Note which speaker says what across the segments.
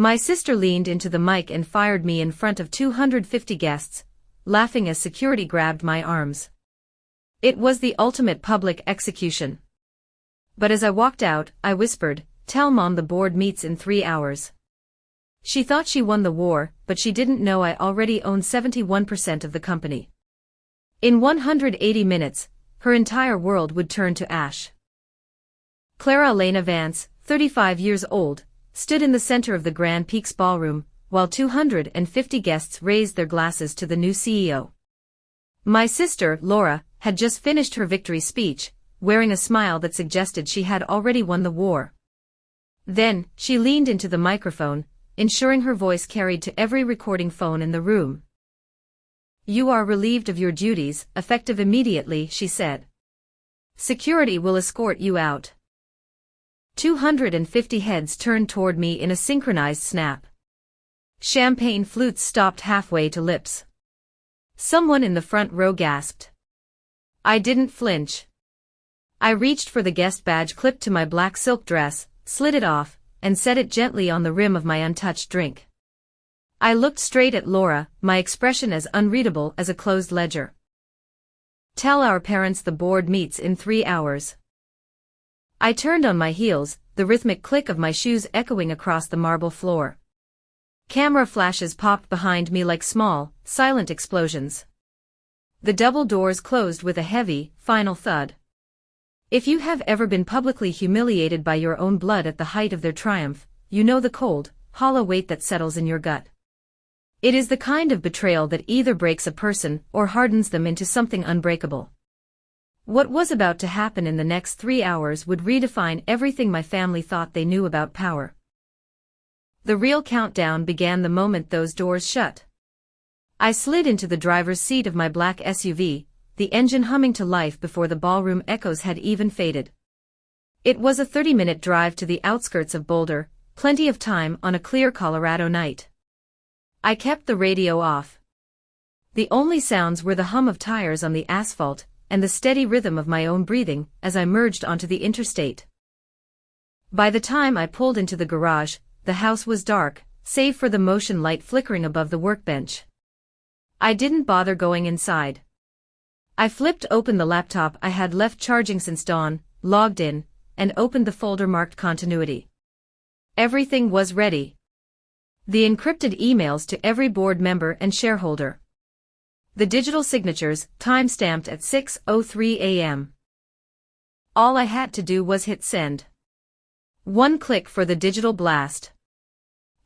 Speaker 1: My sister leaned into the mic and fired me in front of 250 guests, laughing as security grabbed my arms. It was the ultimate public execution. But as I walked out, I whispered, "Tell Mom the board meets in 3 hours." She thought she won the war, but she didn't know I already owned 71% of the company. In 180 minutes, her entire world would turn to ash. Clara Elena Vance, 35 years old, stood in the center of the Grand Peaks ballroom, while 250 guests raised their glasses to the new CEO. My sister, Laura, had just finished her victory speech, wearing a smile that suggested she had already won the war. Then, she leaned into the microphone, ensuring her voice carried to every recording phone in the room. "You are relieved of your duties, effective immediately," she said. "Security will escort you out." 250 heads turned toward me in a synchronized snap. Champagne flutes stopped halfway to lips. Someone in the front row gasped. I didn't flinch. I reached for the guest badge clipped to my black silk dress, slid it off, and set it gently on the rim of my untouched drink. I looked straight at Laura, my expression as unreadable as a closed ledger. "Tell our parents the board meets in 3 hours." I turned on my heels, the rhythmic click of my shoes echoing across the marble floor. Camera flashes popped behind me like small, silent explosions. The double doors closed with a heavy, final thud. If you have ever been publicly humiliated by your own blood at the height of their triumph, you know the cold, hollow weight that settles in your gut. It is the kind of betrayal that either breaks a person or hardens them into something unbreakable. What was about to happen in the next 3 hours would redefine everything my family thought they knew about power. The real countdown began the moment those doors shut. I slid into the driver's seat of my black SUV, the engine humming to life before the ballroom echoes had even faded. It was a 30-minute drive to the outskirts of Boulder, plenty of time on a clear Colorado night. I kept the radio off. The only sounds were the hum of tires on the asphalt, and the steady rhythm of my own breathing as I merged onto the interstate. By the time I pulled into the garage, the house was dark, save for the motion light flickering above the workbench. I didn't bother going inside. I flipped open the laptop I had left charging since dawn, logged in, and opened the folder marked Continuity. Everything was ready. The encrypted emails to every board member and shareholder. The digital signatures, time-stamped at 6:03 a.m. All I had to do was hit send. One click for the digital blast.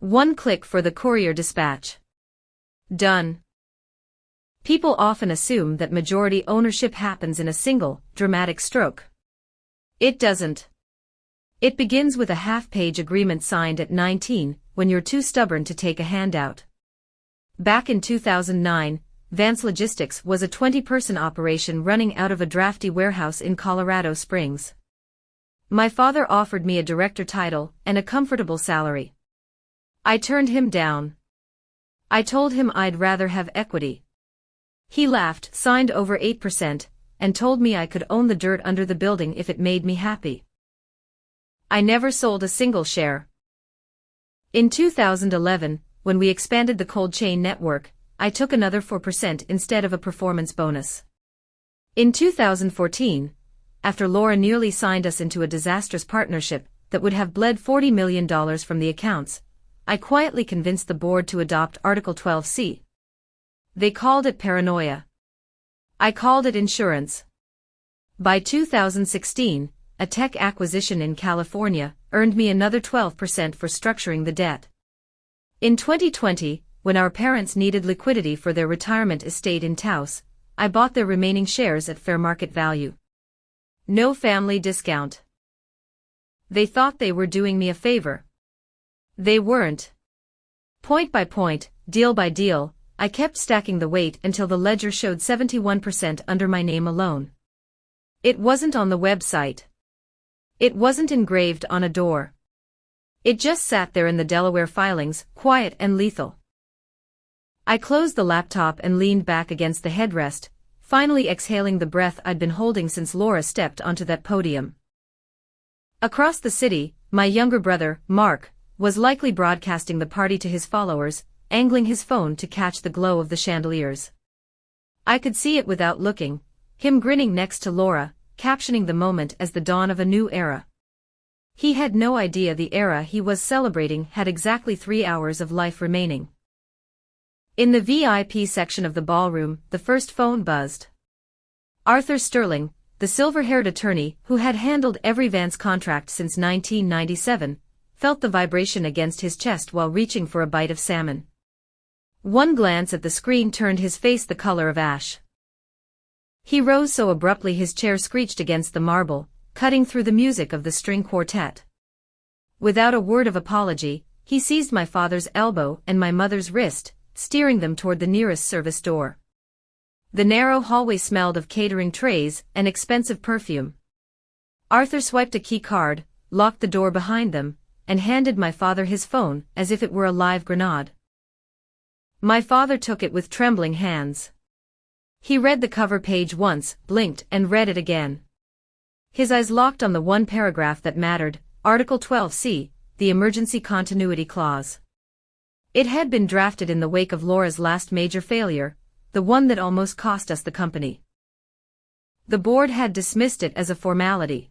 Speaker 1: One click for the courier dispatch. Done. People often assume that majority ownership happens in a single, dramatic stroke. It doesn't. It begins with a half-page agreement signed at 19, when you're too stubborn to take a handout. Back in 2009, Vance Logistics was a 20-person operation running out of a drafty warehouse in Colorado Springs. My father offered me a director title and a comfortable salary. I turned him down. I told him I'd rather have equity. He laughed, signed over 8%, and told me I could own the dirt under the building if it made me happy. I never sold a single share. In 2011, when we expanded the cold chain network, I took another 4% instead of a performance bonus. In 2014, after Laura nearly signed us into a disastrous partnership that would have bled $40 million from the accounts, I quietly convinced the board to adopt Article 12C. They called it paranoia. I called it insurance. By 2016, a tech acquisition in California earned me another 12% for structuring the debt. In 2020, when our parents needed liquidity for their retirement estate in Taos, I bought their remaining shares at fair market value. No family discount. They thought they were doing me a favor. They weren't. Point by point, deal by deal, I kept stacking the weight until the ledger showed 71% under my name alone. It wasn't on the website. It wasn't engraved on a door. It just sat there in the Delaware filings, quiet and lethal. I closed the laptop and leaned back against the headrest, finally exhaling the breath I'd been holding since Laura stepped onto that podium. Across the city, my younger brother, Mark, was likely broadcasting the party to his followers, angling his phone to catch the glow of the chandeliers. I could see it without looking, him grinning next to Laura, captioning the moment as the dawn of a new era. He had no idea the era he was celebrating had exactly 3 hours of life remaining. In the VIP section of the ballroom, the first phone buzzed. Arthur Sterling, the silver-haired attorney who had handled every Vance contract since 1997, felt the vibration against his chest while reaching for a bite of salmon. One glance at the screen turned his face the color of ash. He rose so abruptly his chair screeched against the marble, cutting through the music of the string quartet. Without a word of apology, he seized my father's elbow and my mother's wrist, steering them toward the nearest service door. The narrow hallway smelled of catering trays and expensive perfume. Arthur swiped a key card, locked the door behind them, and handed my father his phone as if it were a live grenade. My father took it with trembling hands. He read the cover page once, blinked, and read it again. His eyes locked on the one paragraph that mattered, Article 12C, the Emergency Continuity Clause. It had been drafted in the wake of Laura's last major failure, the one that almost cost us the company. The board had dismissed it as a formality.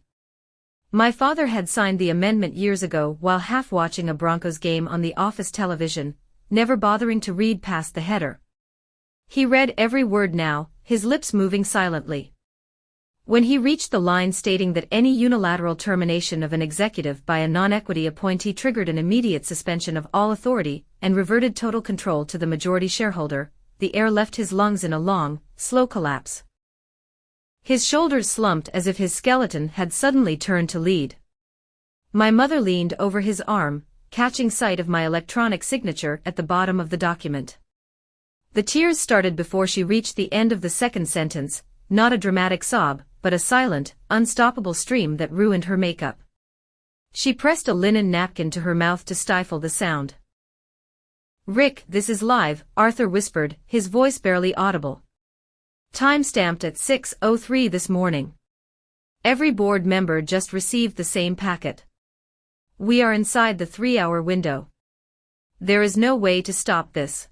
Speaker 1: My father had signed the amendment years ago while half watching a Broncos game on the office television, never bothering to read past the header. He read every word now, his lips moving silently. When he reached the line stating that any unilateral termination of an executive by a non-equity appointee triggered an immediate suspension of all authority and reverted total control to the majority shareholder, the air left his lungs in a long, slow collapse. His shoulders slumped as if his skeleton had suddenly turned to lead. My mother leaned over his arm, catching sight of my electronic signature at the bottom of the document. The tears started before she reached the end of the second sentence, not a dramatic sob, but a silent, unstoppable stream that ruined her makeup. She pressed a linen napkin to her mouth to stifle the sound. "Rick, this is live," Arthur whispered, his voice barely audible. "Time-stamped at 6:03 this morning. Every board member just received the same packet. We are inside the 3-hour window. There is no way to stop this."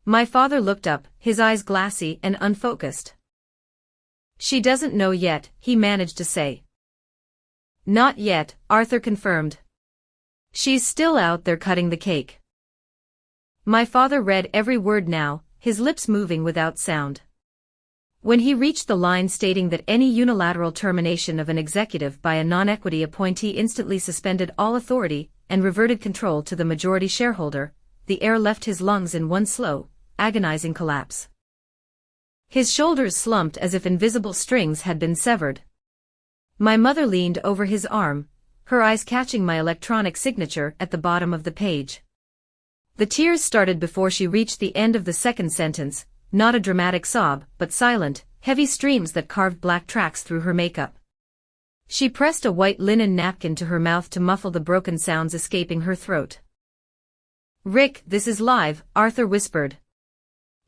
Speaker 1: My father looked up, his eyes glassy and unfocused. "She doesn't know yet," he managed to say. "Not yet," Arthur confirmed. "She's still out there cutting the cake." My father read every word now, his lips moving without sound. When he reached the line stating that any unilateral termination of an executive by a non-equity appointee instantly suspended all authority and reverted control to the majority shareholder, the air left his lungs in one slow, agonizing collapse. His shoulders slumped as if invisible strings had been severed. My mother leaned over his arm, her eyes catching my electronic signature at the bottom of the page. The tears started before she reached the end of the second sentence, not a dramatic sob, but silent, heavy streams that carved black tracks through her makeup. She pressed a white linen napkin to her mouth to muffle the broken sounds escaping her throat. "Rick, this is live," Arthur whispered.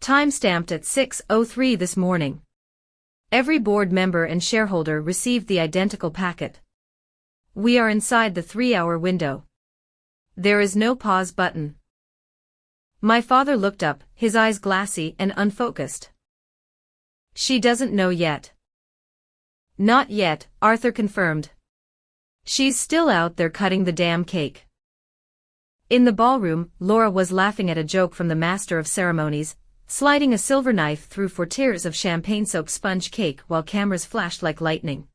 Speaker 1: "Time-stamped at 6:03 this morning. Every board member and shareholder received the identical packet. We are inside the 3-hour window. There is no pause button." My father looked up, his eyes glassy and unfocused. "She doesn't know yet." "Not yet," Arthur confirmed. "She's still out there cutting the damn cake." In the ballroom, Laura was laughing at a joke from the master of ceremonies, sliding a silver knife through 4 tiers of champagne-soaked sponge cake while cameras flashed like lightning.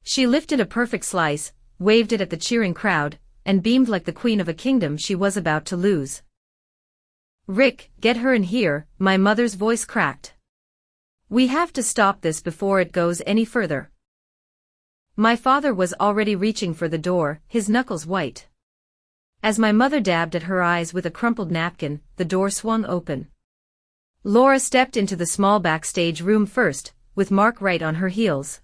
Speaker 1: She lifted a perfect slice, waved it at the cheering crowd, and beamed like the queen of a kingdom she was about to lose. "Rick, get her in here," my mother's voice cracked. "We have to stop this before it goes any further." My father was already reaching for the door, his knuckles white. As my mother dabbed at her eyes with a crumpled napkin, the door swung open. Laura stepped into the small backstage room first, with Mark right on her heels.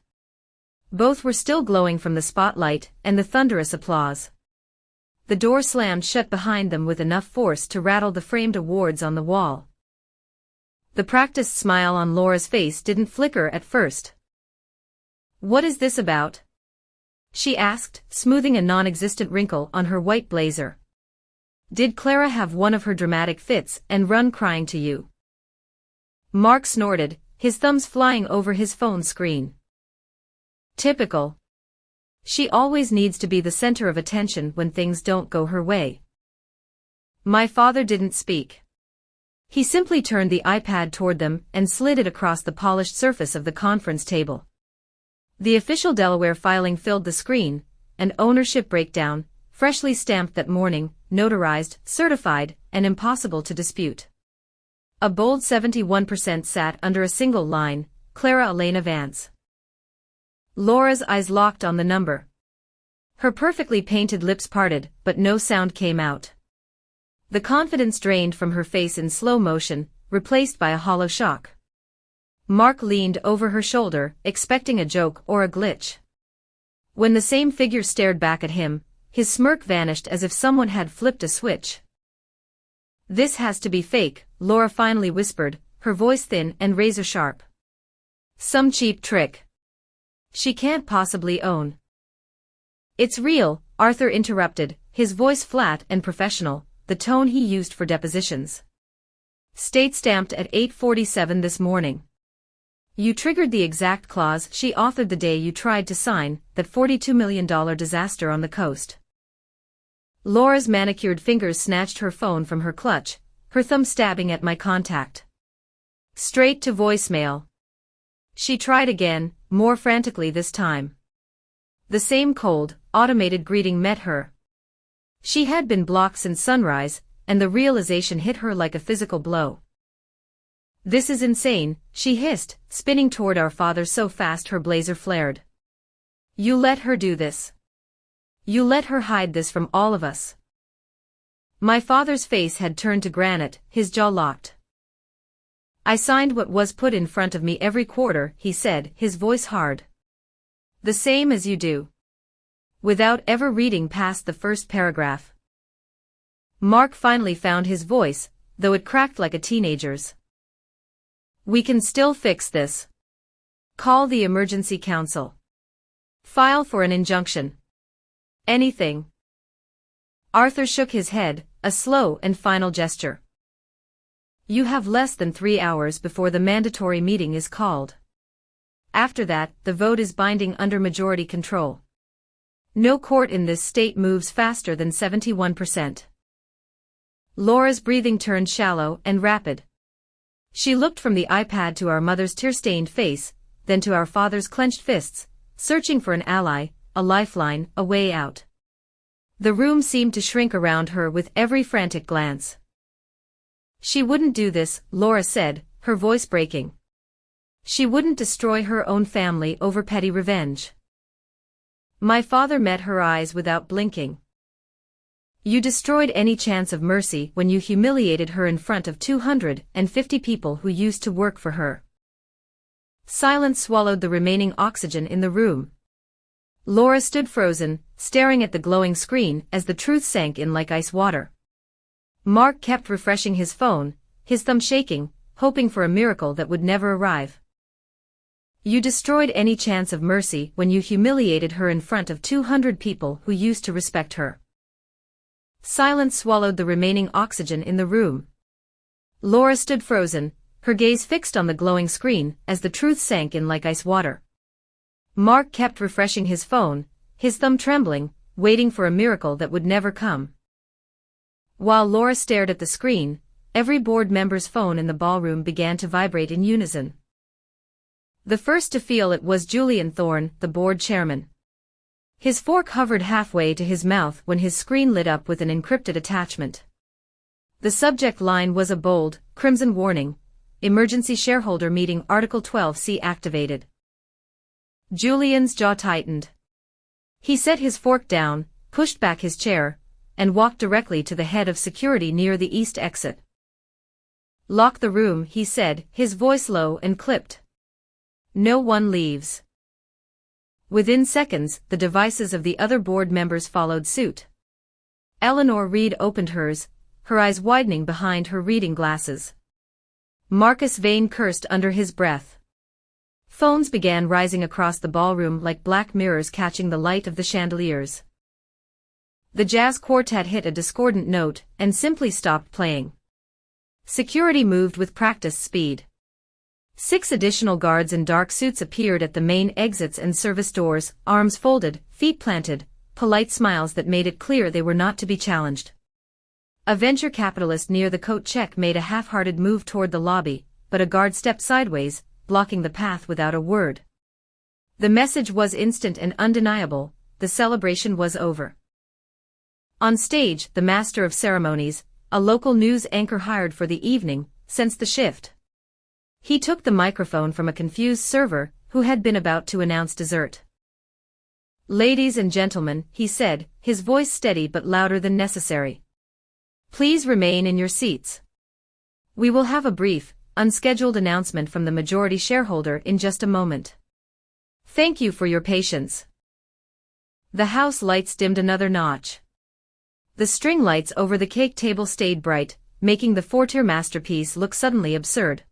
Speaker 1: Both were still glowing from the spotlight and the thunderous applause. The door slammed shut behind them with enough force to rattle the framed awards on the wall. The practiced smile on Laura's face didn't flicker at first. "What is this about?" she asked, smoothing a non-existent wrinkle on her white blazer. Did Clara have one of her dramatic fits and run crying to you? Mark snorted, his thumbs flying over his phone screen. Typical. She always needs to be the center of attention when things don't go her way. My father didn't speak. He simply turned the iPad toward them and slid it across the polished surface of the conference table. The official Delaware filing filled the screen, an ownership breakdown, freshly stamped that morning, notarized, certified, and impossible to dispute. A bold 71% sat under a single line, Clara Elena Vance. Laura's eyes locked on the number. Her perfectly painted lips parted, but no sound came out. The confidence drained from her face in slow motion, replaced by a hollow shock. Mark leaned over her shoulder, expecting a joke or a glitch. When the same figure stared back at him, his smirk vanished as if someone had flipped a switch. This has to be fake, Laura finally whispered, her voice thin and razor-sharp. Some cheap trick. She can't possibly own. It's real, Arthur interrupted, his voice flat and professional, the tone he used for depositions. State stamped at 8:47 this morning. You triggered the exact clause she authored the day you tried to sign that $42 million disaster on the coast. Laura's manicured fingers snatched her phone from her clutch, her thumb stabbing at my contact. Straight to voicemail. She tried again, more frantically this time. The same cold, automated greeting met her. She had been blocked since sunrise, and the realization hit her like a physical blow. This is insane, she hissed, spinning toward our father so fast her blazer flared. You let her do this. You let her hide this from all of us. My father's face had turned to granite, his jaw locked. I signed what was put in front of me every quarter, he said, his voice hard. The same as you do. Without ever reading past the first paragraph. Mark finally found his voice, though it cracked like a teenager's. We can still fix this. Call the emergency council. File for an injunction. Anything. Arthur shook his head, a slow and final gesture. You have less than 3 hours before the mandatory meeting is called. After that, the vote is binding under majority control. No court in this state moves faster than 71%. Laura's breathing turned shallow and rapid. She looked from the iPad to our mother's tear-stained face, then to our father's clenched fists, searching for an ally, a lifeline, a way out. The room seemed to shrink around her with every frantic glance. She wouldn't do this, Laura said, her voice breaking. She wouldn't destroy her own family over petty revenge. My father met her eyes without blinking. You destroyed any chance of mercy when you humiliated her in front of 250 people who used to work for her. Silence swallowed the remaining oxygen in the room. Laura stood frozen, staring at the glowing screen as the truth sank in like ice water. Mark kept refreshing his phone, his thumb shaking, hoping for a miracle that would never arrive. You destroyed any chance of mercy when you humiliated her in front of 200 people who used to respect her. Silence swallowed the remaining oxygen in the room. Laura stood frozen, her gaze fixed on the glowing screen as the truth sank in like ice water. Mark kept refreshing his phone, his thumb trembling, waiting for a miracle that would never come. While Laura stared at the screen, every board member's phone in the ballroom began to vibrate in unison. The first to feel it was Julian Thorne, the board chairman. His fork hovered halfway to his mouth when his screen lit up with an encrypted attachment. The subject line was a bold, crimson warning: Emergency Shareholder Meeting Article 12C activated. Julian's jaw tightened. He set his fork down, pushed back his chair, and walked directly to the head of security near the east exit. Lock the room, he said, his voice low and clipped. No one leaves. Within seconds, the devices of the other board members followed suit. Eleanor Reed opened hers, her eyes widening behind her reading glasses. Marcus Vane cursed under his breath. Phones began rising across the ballroom like black mirrors catching the light of the chandeliers. The jazz quartet hit a discordant note and simply stopped playing. Security moved with practiced speed. 6 additional guards in dark suits appeared at the main exits and service doors, arms folded, feet planted, polite smiles that made it clear they were not to be challenged. A venture capitalist near the coat check made a half-hearted move toward the lobby, but a guard stepped sideways, blocking the path without a word. The message was instant and undeniable: the celebration was over. On stage, the master of ceremonies, a local news anchor hired for the evening, sensed the shift. He took the microphone from a confused server who had been about to announce dessert. "Ladies and gentlemen," he said, his voice steady but louder than necessary. "Please remain in your seats. We will have a brief, unscheduled announcement from the majority shareholder in just a moment. Thank you for your patience." The house lights dimmed another notch. The string lights over the cake table stayed bright, making the four-tier masterpiece look suddenly absurd.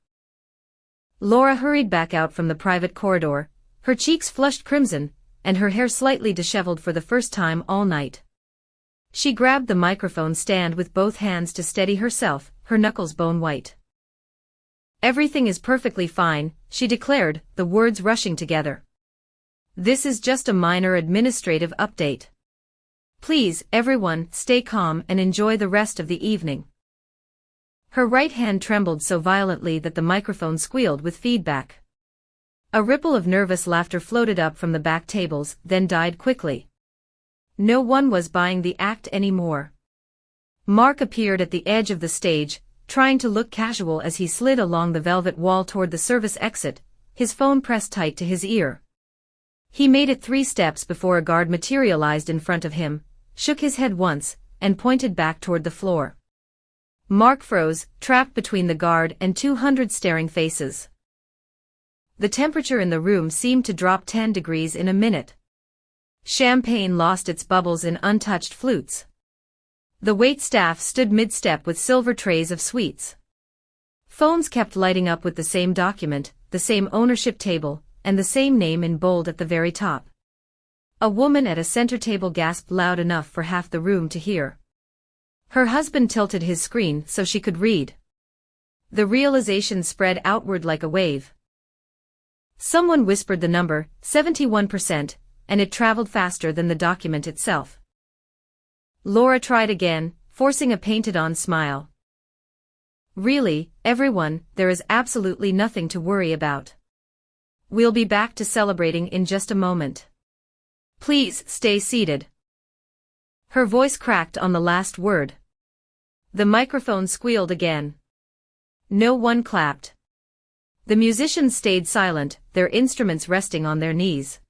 Speaker 1: Laura hurried back out from the private corridor, her cheeks flushed crimson, and her hair slightly disheveled for the first time all night. She grabbed the microphone stand with both hands to steady herself, her knuckles bone white. "Everything is perfectly fine," she declared, the words rushing together. "This is just a minor administrative update. Please, everyone, stay calm and enjoy the rest of the evening." Her right hand trembled so violently that the microphone squealed with feedback. A ripple of nervous laughter floated up from the back tables, then died quickly. No one was buying the act anymore. Mark appeared at the edge of the stage, trying to look casual as he slid along the velvet wall toward the service exit, his phone pressed tight to his ear. He made it 3 steps before a guard materialized in front of him, shook his head once, and pointed back toward the floor. Mark froze, trapped between the guard and 200 staring faces. The temperature in the room seemed to drop 10 degrees in a minute. Champagne lost its bubbles in untouched flutes. The wait staff stood mid-step with silver trays of sweets. Phones kept lighting up with the same document, the same ownership table, and the same name in bold at the very top. A woman at a center table gasped loud enough for half the room to hear. Her husband tilted his screen so she could read. The realization spread outward like a wave. Someone whispered the number, 71%, and it traveled faster than the document itself. Laura tried again, forcing a painted-on smile. "Really, everyone, there is absolutely nothing to worry about. We'll be back to celebrating in just a moment. Please stay seated." Her voice cracked on the last word. The microphone squealed again. No one clapped. The musicians stayed silent, their instruments resting on their knees.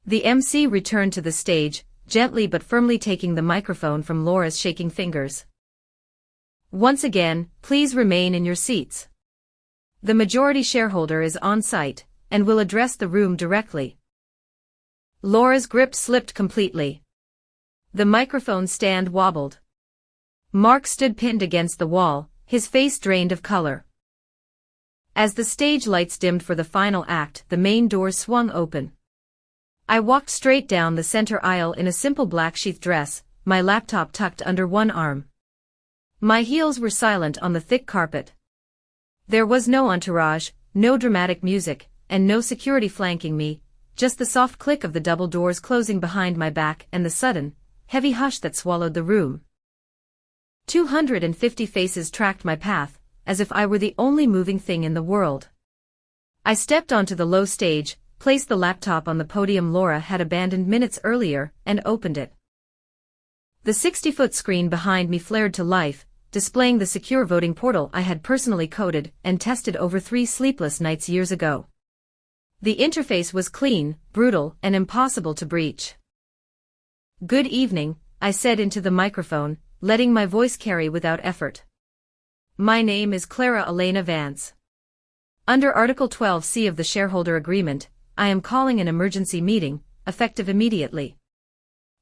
Speaker 1: The MC returned to the stage, gently but firmly taking the microphone from Laura's shaking fingers. "Once again, please remain in your seats. The majority shareholder is on site, and will address the room directly." Laura's grip slipped completely. The microphone stand wobbled. Mark stood pinned against the wall, his face drained of color. As the stage lights dimmed for the final act, the main doors swung open. I walked straight down the center aisle in a simple black sheath dress, my laptop tucked under one arm. My heels were silent on the thick carpet. There was no entourage, no dramatic music, and no security flanking me, just the soft click of the double doors closing behind my back and the sudden, heavy hush that swallowed the room. 250 faces tracked my path, as if I were the only moving thing in the world. I stepped onto the low stage, placed the laptop on the podium Laura had abandoned minutes earlier, and opened it. The 60-foot screen behind me flared to life, displaying the secure voting portal I had personally coded and tested over 3 sleepless nights years ago. The interface was clean, brutal, and impossible to breach. "Good evening," I said into the microphone, letting my voice carry without effort. "My name is Clara Elena Vance. Under Article 12C of the shareholder agreement, I am calling an emergency meeting, effective immediately.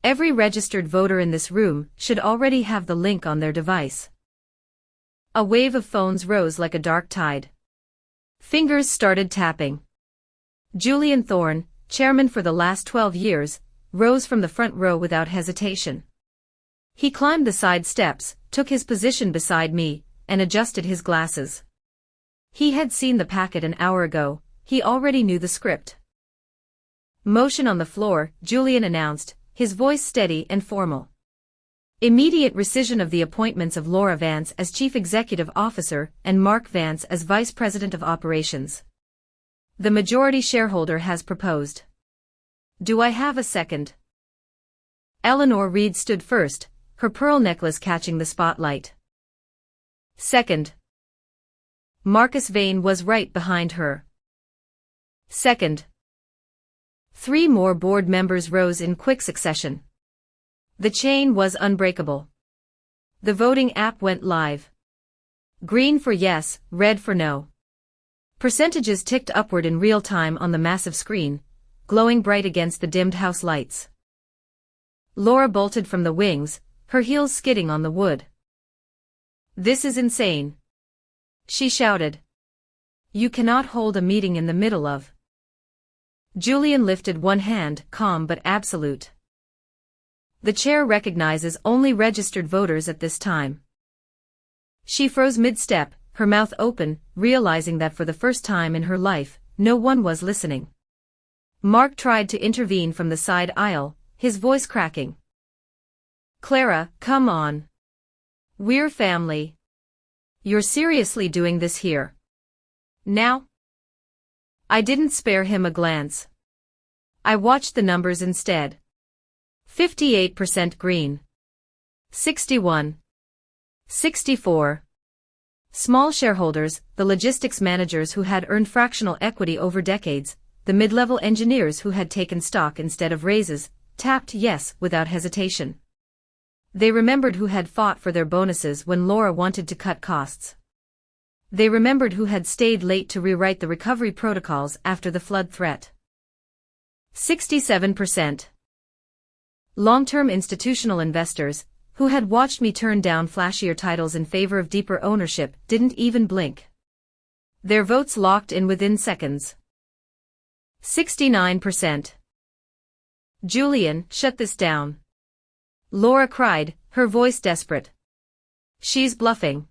Speaker 1: Every registered voter in this room should already have the link on their device." A wave of phones rose like a dark tide. Fingers started tapping. Julian Thorne, chairman for the last 12 years, rose from the front row without hesitation. He climbed the side steps, took his position beside me, and adjusted his glasses. He had seen the packet an hour ago, he already knew the script. Motion on the floor, Julian announced, his voice steady and formal. Immediate rescission of the appointments of Laura Vance as Chief Executive Officer and Mark Vance as Vice President of Operations. The majority shareholder has proposed. Do I have a second? Eleanor Reed stood first, her pearl necklace catching the spotlight. Second. Marcus Vane was right behind her. Second. 3 more board members rose in quick succession. The chain was unbreakable. The voting app went live. Green for yes, red for no. Percentages ticked upward in real time on the massive screen, glowing bright against the dimmed house lights. Laura bolted from the wings, her heels skidding on the wood. This is insane, she shouted. You cannot hold a meeting in the middle of. Julian lifted one hand, calm but absolute. The chair recognizes only registered voters at this time. She froze mid-step, her mouth open, realizing that for the first time in her life, no one was listening. Mark tried to intervene from the side aisle, his voice cracking. Clara, come on. We're family. You're seriously doing this here. Now? I didn't spare him a glance. I watched the numbers instead. 58% green. 61. 64. Small shareholders, the logistics managers who had earned fractional equity over decades, the mid-level engineers who had taken stock instead of raises, tapped yes without hesitation. They remembered who had fought for their bonuses when Laura wanted to cut costs. They remembered who had stayed late to rewrite the recovery protocols after the flood threat. 67%. Long-term institutional investors, who had watched me turn down flashier titles in favor of deeper ownership, didn't even blink. Their votes locked in within seconds. 69%. Julian, shut this down. Laura cried, her voice desperate. She's bluffing.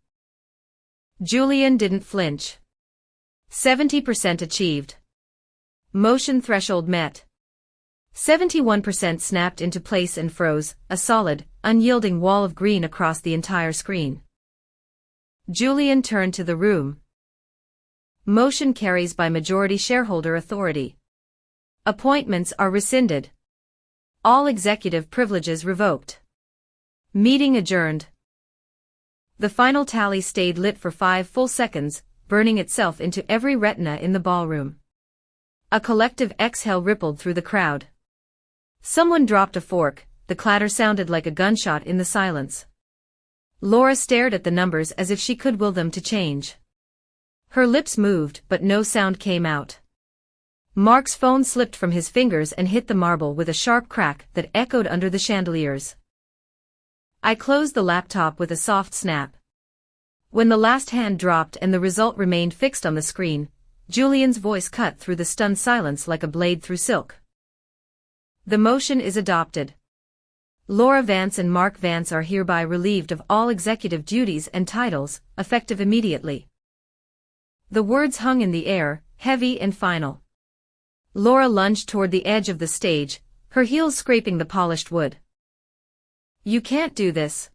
Speaker 1: Julian didn't flinch. 70% achieved. Motion threshold met. 71% snapped into place and froze, a solid, unyielding wall of green across the entire screen. Julian turned to the room. Motion carries by majority shareholder authority. Appointments are rescinded. All executive privileges revoked. Meeting adjourned. The final tally stayed lit for 5 full seconds, burning itself into every retina in the ballroom. A collective exhale rippled through the crowd. Someone dropped a fork, the clatter sounded like a gunshot in the silence. Laura stared at the numbers as if she could will them to change. Her lips moved, but no sound came out. Mark's phone slipped from his fingers and hit the marble with a sharp crack that echoed under the chandeliers. I closed the laptop with a soft snap. When the last hand dropped and the result remained fixed on the screen, Julian's voice cut through the stunned silence like a blade through silk. The motion is adopted. Laura Vance and Mark Vance are hereby relieved of all executive duties and titles, effective immediately. The words hung in the air, heavy and final. Laura lunged toward the edge of the stage, her heels scraping the polished wood. You can't do this,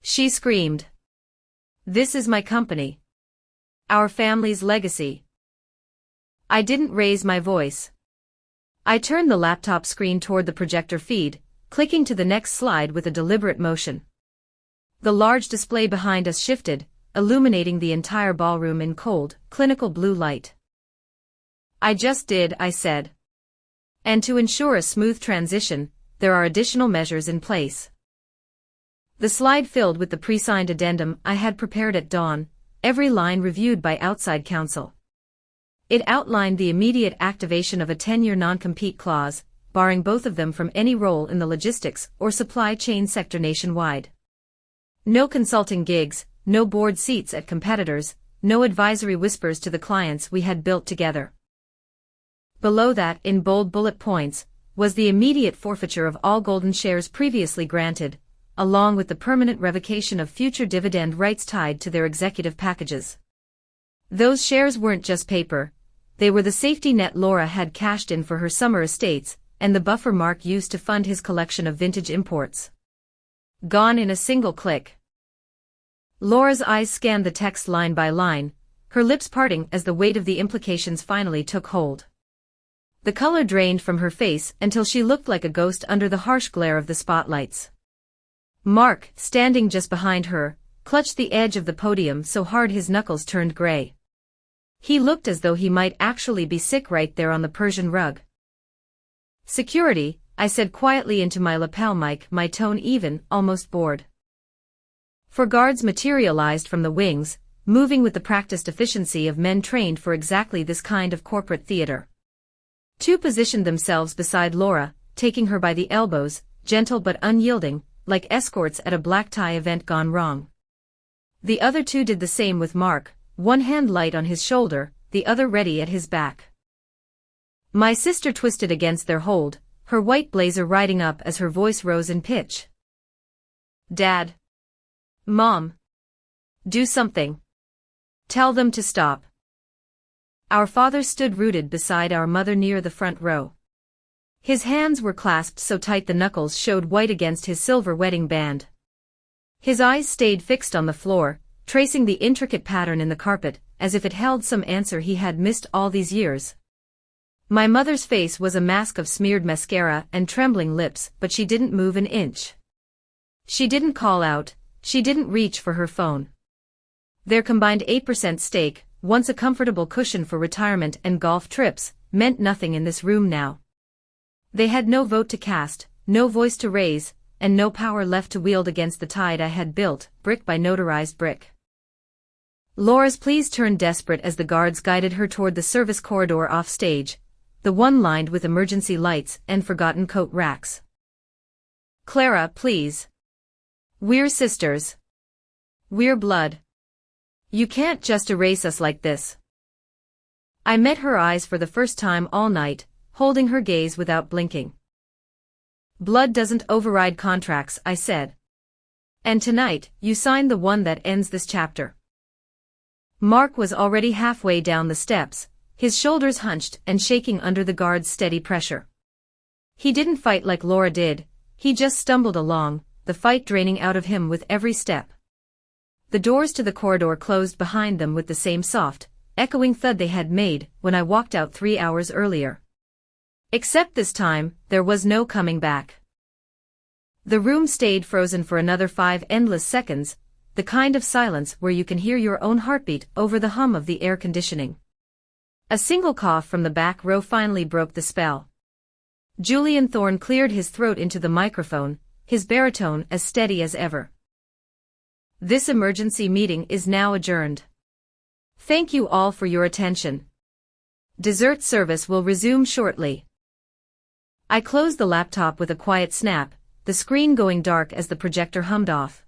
Speaker 1: she screamed. This is my company. Our family's legacy. I didn't raise my voice. I turned the laptop screen toward the projector feed, clicking to the next slide with a deliberate motion. The large display behind us shifted, illuminating the entire ballroom in cold, clinical blue light. I just did, I said. And to ensure a smooth transition, there are additional measures in place. The slide filled with the pre-signed addendum I had prepared at dawn, every line reviewed by outside counsel. It outlined the immediate activation of a 10-year non-compete clause, barring both of them from any role in the logistics or supply chain sector nationwide. No consulting gigs, no board seats at competitors, no advisory whispers to the clients we had built together. Below that, in bold bullet points, was the immediate forfeiture of all golden shares previously granted, along with the permanent revocation of future dividend rights tied to their executive packages. Those shares weren't just paper, they were the safety net Laura had cashed in for her summer estates, and the buffer Mark used to fund his collection of vintage imports. Gone in a single click. Laura's eyes scanned the text line by line, her lips parting as the weight of the implications finally took hold. The color drained from her face until she looked like a ghost under the harsh glare of the spotlights. Mark, standing just behind her, clutched the edge of the podium so hard his knuckles turned gray. He looked as though he might actually be sick right there on the Persian rug. "Security," I said quietly into my lapel mic, my tone even, almost bored. 4 guards materialized from the wings, moving with the practiced efficiency of men trained for exactly this kind of corporate theater. 2 positioned themselves beside Laura, taking her by the elbows, gentle but unyielding, like escorts at a black tie event gone wrong. The other 2 did the same with Mark, one hand light on his shoulder, the other ready at his back. My sister twisted against their hold, her white blazer riding up as her voice rose in pitch. "Dad. Mom. Do something. Tell them to stop." Our father stood rooted beside our mother near the front row. His hands were clasped so tight the knuckles showed white against his silver wedding band. His eyes stayed fixed on the floor, tracing the intricate pattern in the carpet, as if it held some answer he had missed all these years. My mother's face was a mask of smeared mascara and trembling lips, but she didn't move an inch. She didn't call out, she didn't reach for her phone. Their combined 8% stake, once a comfortable cushion for retirement and golf trips, meant nothing in this room now. They had no vote to cast, no voice to raise, and no power left to wield against the tide I had built, brick by notarized brick. Laura's pleas turned desperate as the guards guided her toward the service corridor off stage, the one lined with emergency lights and forgotten coat racks. "Clara, please. We're sisters. We're blood. You can't just erase us like this." I met her eyes for the first time all night, holding her gaze without blinking. "Blood doesn't override contracts," I said. "And tonight, you signed the one that ends this chapter." Mark was already halfway down the steps, his shoulders hunched and shaking under the guard's steady pressure. He didn't fight like Laura did, he just stumbled along, the fight draining out of him with every step. The doors to the corridor closed behind them with the same soft, echoing thud they had made when I walked out 3 hours earlier. Except this time, there was no coming back. The room stayed frozen for another 5 endless seconds, the kind of silence where you can hear your own heartbeat over the hum of the air conditioning. A single cough from the back row finally broke the spell. Julian Thorne cleared his throat into the microphone, his baritone as steady as ever. "This emergency meeting is now adjourned. Thank you all for your attention. Dessert service will resume shortly." I closed the laptop with a quiet snap, the screen going dark as the projector hummed off.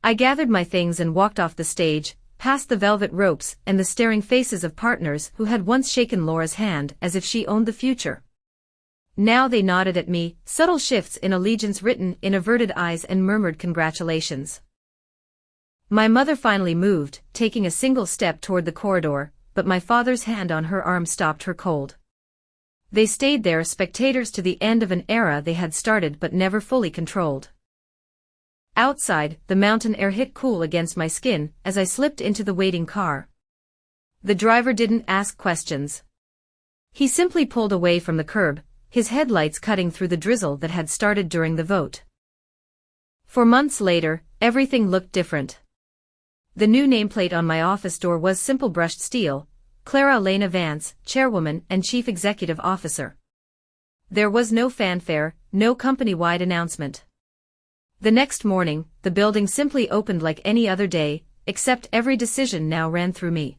Speaker 1: I gathered my things and walked off the stage, past the velvet ropes and the staring faces of partners who had once shaken Laura's hand as if she owned the future. Now they nodded at me, subtle shifts in allegiance written in averted eyes, and murmured congratulations. My mother finally moved, taking a single step toward the corridor, but my father's hand on her arm stopped her cold. They stayed there, spectators to the end of an era they had started but never fully controlled. Outside, the mountain air hit cool against my skin as I slipped into the waiting car. The driver didn't ask questions. He simply pulled away from the curb, his headlights cutting through the drizzle that had started during the vote. 4 months later, everything looked different. The new nameplate on my office door was simple brushed steel, Clara Elena Vance, Chairwoman and Chief Executive Officer. There was no fanfare, no company-wide announcement. The next morning, the building simply opened like any other day, except every decision now ran through me.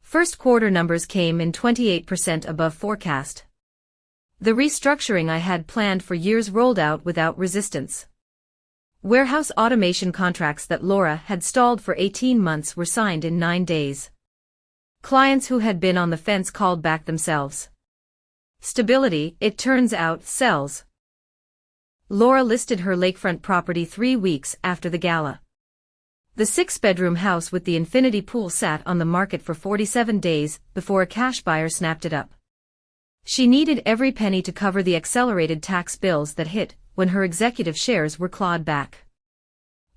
Speaker 1: First quarter numbers came in 28% above forecast. The restructuring I had planned for years rolled out without resistance. Warehouse automation contracts that Laura had stalled for 18 months were signed in 9 days. Clients who had been on the fence called back themselves. Stability, it turns out, sells. Laura listed her lakefront property 3 weeks after the gala. The 6-bedroom house with the infinity pool sat on the market for 47 days before a cash buyer snapped it up. She needed every penny to cover the accelerated tax bills that hit when her executive shares were clawed back.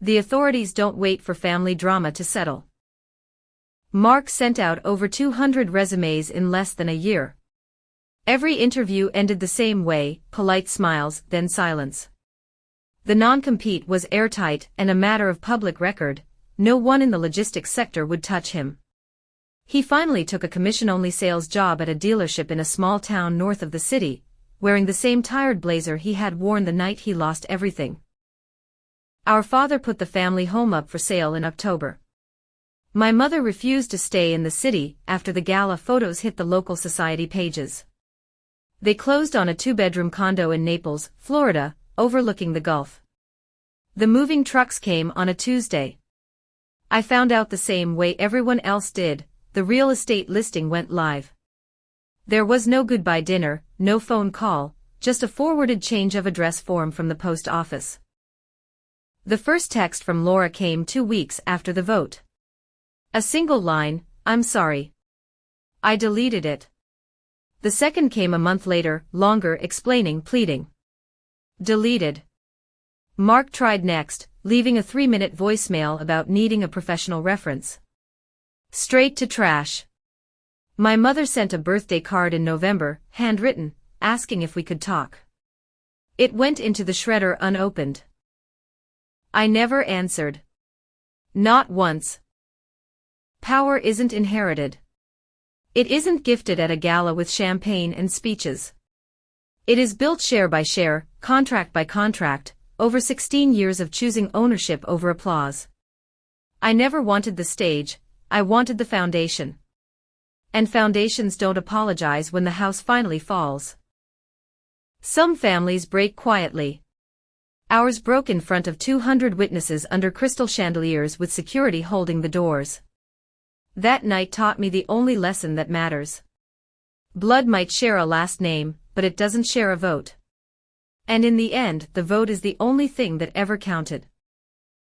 Speaker 1: The authorities don't wait for family drama to settle. Mark sent out over 200 resumes in less than a year. Every interview ended the same way, polite smiles, then silence. The non-compete was airtight and a matter of public record. No one in the logistics sector would touch him. He finally took a commission-only sales job at a dealership in a small town north of the city, wearing the same tired blazer he had worn the night he lost everything. Our father put the family home up for sale in October. My mother refused to stay in the city after the gala photos hit the local society pages. They closed on a 2-bedroom condo in Naples, Florida, overlooking the Gulf. The moving trucks came on a Tuesday. I found out the same way everyone else did. The real estate listing went live. There was no goodbye dinner, no phone call, just a forwarded change of address form from the post office. The first text from Laura came 2 weeks after the vote. A single line, "I'm sorry." I deleted it. The second came a month later, longer, explaining, pleading. Deleted. Mark tried next, leaving a 3-minute voicemail about needing a professional reference. Straight to trash. My mother sent a birthday card in November, handwritten, asking if we could talk. It went into the shredder unopened. I never answered. Not once. Power isn't inherited. It isn't gifted at a gala with champagne and speeches. It is built share by share, contract by contract, over 16 years of choosing ownership over applause. I never wanted the stage, I wanted the foundation. And foundations don't apologize when the house finally falls. Some families break quietly. Ours broke in front of 200 witnesses under crystal chandeliers with security holding the doors. That night taught me the only lesson that matters. Blood might share a last name, but it doesn't share a vote. And in the end, the vote is the only thing that ever counted.